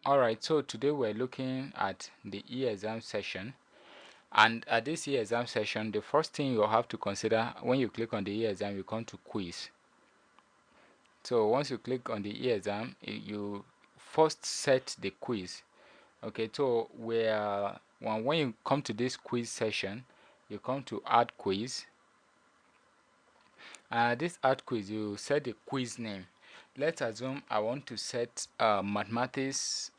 Alright, so today we're looking at the e-exam session, and at this e-exam session the first thing you'll have to consider when you click on the e-exam, you come to quiz. So once you click on the e-exam, you first set the quiz. Okay, so when you come to this quiz session, you come to add quiz. This add quiz, you set the quiz name. Let's assume I want to set mathematics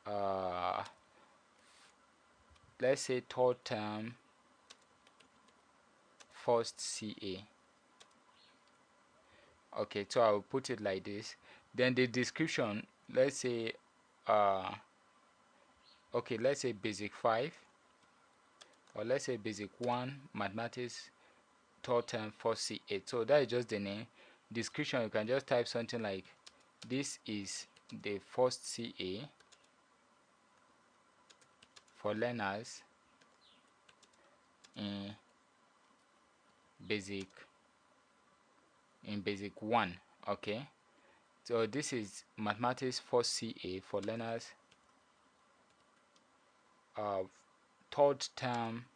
uh, let's say third term first CA. Okay, so I will put it like this. Then the description, let's say okay, let's say basic 5, or let's say basic 1 mathematics third term first CA. So that is just the name. Description, you can just type something like this is the first CA for learners in basic 1. Okay, so this is mathematics first CA for learners of third term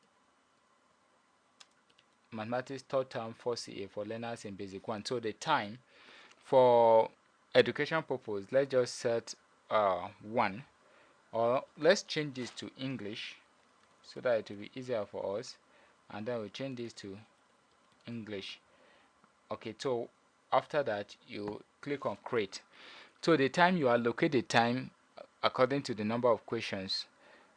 mathematics third term first CA for learners in basic 1. So the time for education purpose, let's just set 1, or let's change this to English so that it will be easier for us, and then we change this to English. Okay, so after that you click on create. So the time, you allocate the time according to the number of questions.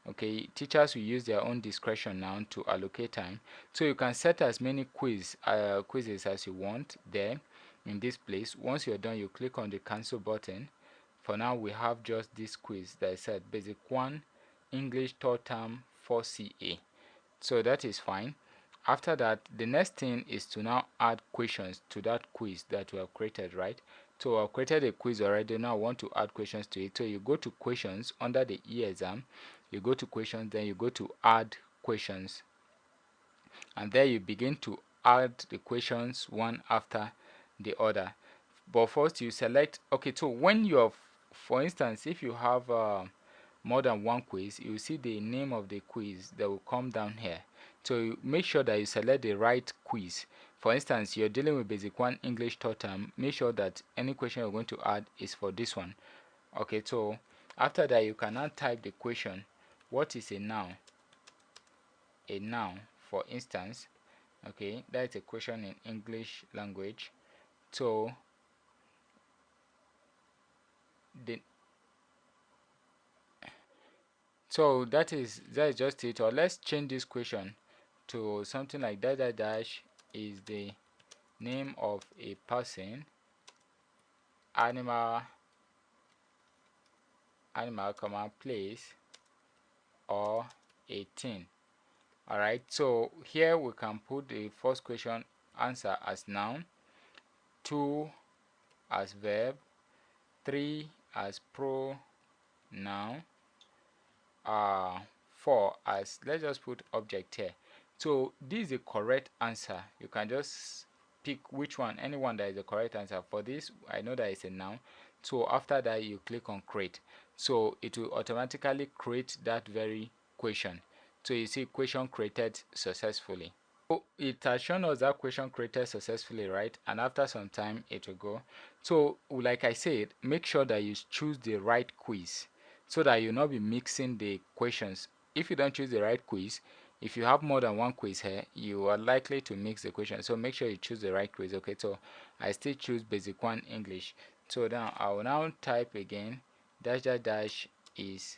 Okay, teachers will use their own discretion now to allocate time. So you can set as many quizzes as you want there in this place. Once you're done, you click on the cancel button. For now, we have just this quiz that I said basic 1 English third term 4CA. So that is fine. After that, the next thing is to now add questions to that quiz that we have created, right? So I've created a quiz already. Now I want to add questions to it. So you go to questions under the e-exam, you go to questions, then you go to add questions, and there you begin to add the questions one after the other. But first you select, okay, so when you have, for instance, if you have more than one quiz, you see the name of the quiz that will come down here. So you make sure that you select the right quiz. For instance, you're dealing with basic 1 English third term, make sure that any question you're going to add is for this one. Okay, so after that you can now type the question. What is a noun? A noun, for instance. Okay, that's a question in English language. So the so that is just it. Or let's change this question to something like dash dash is the name of a person, animal, place, or a thing. Alright, so here we can put the first question answer as noun, 2 as verb, 3 as pronoun, 4 as, let's just put object here. So this is the correct answer. You can just pick which one, anyone that is the correct answer. For this, I know that it's a noun. So after that, you click on create. So it will automatically create that very question. So you see question created successfully. So it has shown us that question created successfully, right? And after some time it will go. So like I said, make sure that you choose the right quiz so that you'll not be mixing the questions. If you don't choose the right quiz, if you have more than one quiz here, you are likely to mix the question. So make sure you choose the right quiz. Okay, so I still choose basic 1 English. So now I will now type again dash dash dash is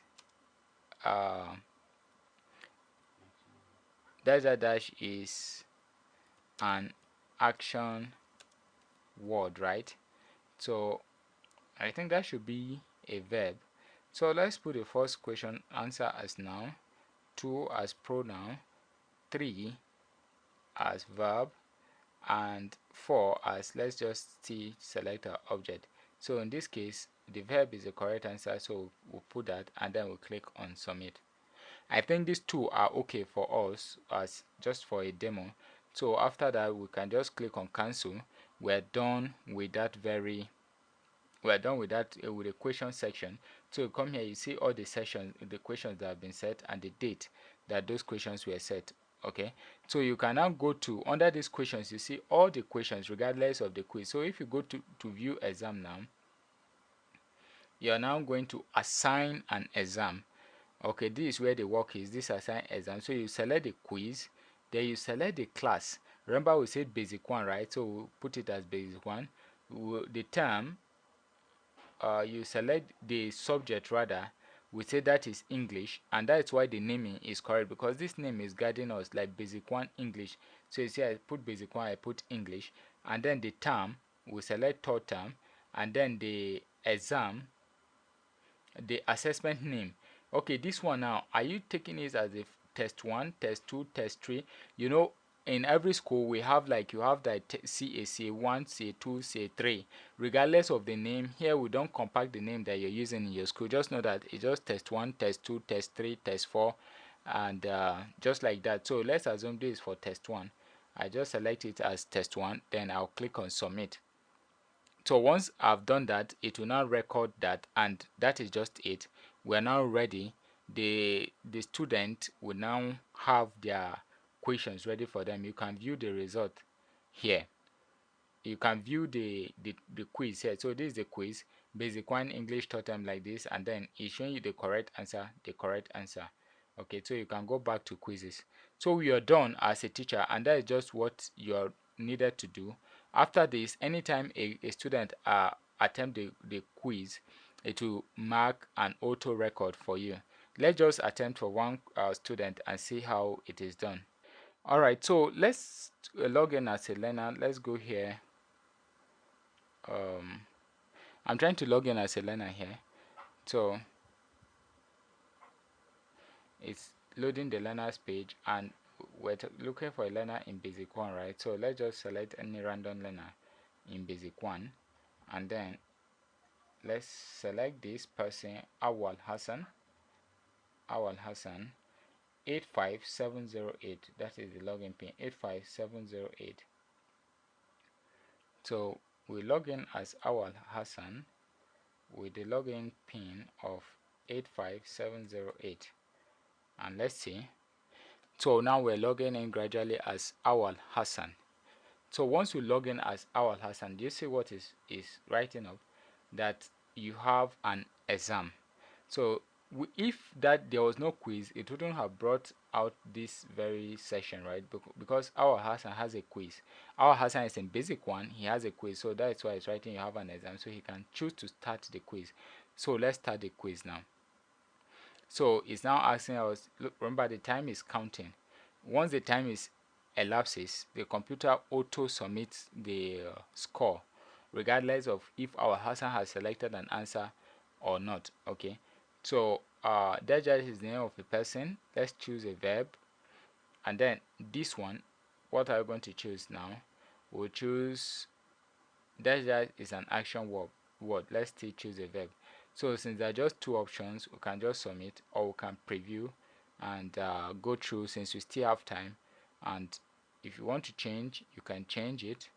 uh dash dash dash is an action word, right? So I think that should be a verb. So let's put the first question answer as noun, 2 as pronoun, 3 as verb, and 4 as, let's just see, select our object. So in this case the verb is the correct answer, so we'll put that and then we'll click on submit. I think these two are okay for us as just for a demo. So after that we can just click on cancel. We're done with that very we're done with that, with the question section. So you come here, you see all the sessions, the questions that have been set, and the date that those questions were set. Okay, so you can now go to under these questions, you see all the questions regardless of the quiz. So if you go to view exam now, you are now going to assign an exam. Okay, this is where the work is, this assign exam. So you select the quiz, then you select the class. Remember we said basic one, right? So we'll put it as basic one. The term, you select the subject, rather we say that is English, and that's why the naming is correct, because this name is guiding us like basic one English. So you see I put basic one, I put English, and then the term we select third term, and then the exam, the assessment name. Okay, this one now, are you taking it as a test 1, test 2, test 3? You know, in every school we have, like, you have that CA1, CA2, CA3. Regardless of the name, here we don't compact the name that you're using in your school. Just know that it's just test 1, test 2, test 3, test 4, and just like that. So let's assume this is for test 1. I just select it as test 1, then I'll click on submit. So once I've done that, it will now record that, and that is just it. We're now ready. The student will now have their questions ready for them. You can view the result here. You can view the quiz here. So this is the quiz, basic one English totem, like this, and then it's showing you the correct answer, okay. So you can go back to quizzes. So we are done as a teacher, and that is just what you're needed to do. After this, anytime a student attempt the quiz, it will mark an auto record for you. Let's just attempt for one student and see how it is done. All right, so let's log in as a learner. Let's go here. I'm trying to log in as a learner here. So it's loading the learners page, and we're looking for a learner in basic one, right? So let's just select any random learner in basic one, and then let's select this person, Awal Hassan 85708. That is the login pin, 85708. So we log in as Awal Hassan with the login pin of 85708, and let's see. So now we're logging in gradually as Awal Hassan. So once you log in as Awal Hassan, do you see what is writing up? That you have an exam. So if that there was no quiz, it wouldn't have brought out this very session, right? Because Awal Hassan has a quiz. Awal Hassan is in basic one, he has a quiz. So that's why it's writing you have an exam. So he can choose to start the quiz. So let's start the quiz now. So it's now asking us, look, remember the time is counting. Once the time is elapses, the computer auto submits the score, regardless of if our Hassan has selected an answer or not. Okay, so that just is the name of the person. Let's choose a verb, and then this one, what are we going to choose now? We'll choose that is an action word. Let's still choose a verb. So since there are just two options, we can just submit, or we can preview and go through, since we still have time. And if you want to change, you can change it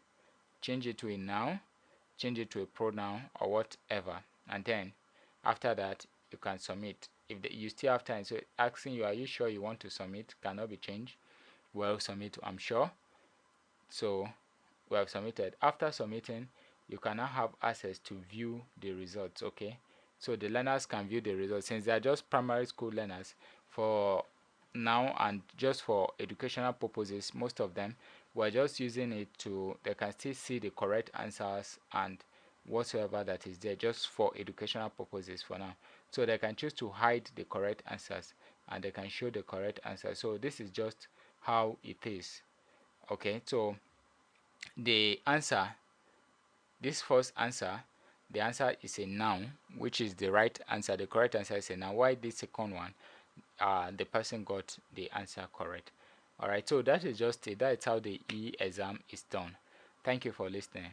to a noun, change it to a pronoun, or whatever. And then after that, you can submit. If you still have time, so asking you, are you sure you want to submit? Cannot be changed. Well, submit, I'm sure. So we have submitted. After submitting, you can now have access to view the results. Okay, so the learners can view the results, since they are just primary school learners for now, and just for educational purposes. Most of them, we're just using it to, they can still see the correct answers and whatsoever that is there, just for educational purposes for now. So they can choose to hide the correct answers, and they can show the correct answers. So this is just how it is. Okay, so the answer, this first answer, the answer is a noun, which is the right answer. The correct answer is a noun. Why this second one, the person got the answer correct. All right, so that is just it. That is how the E exam is done. Thank you for listening.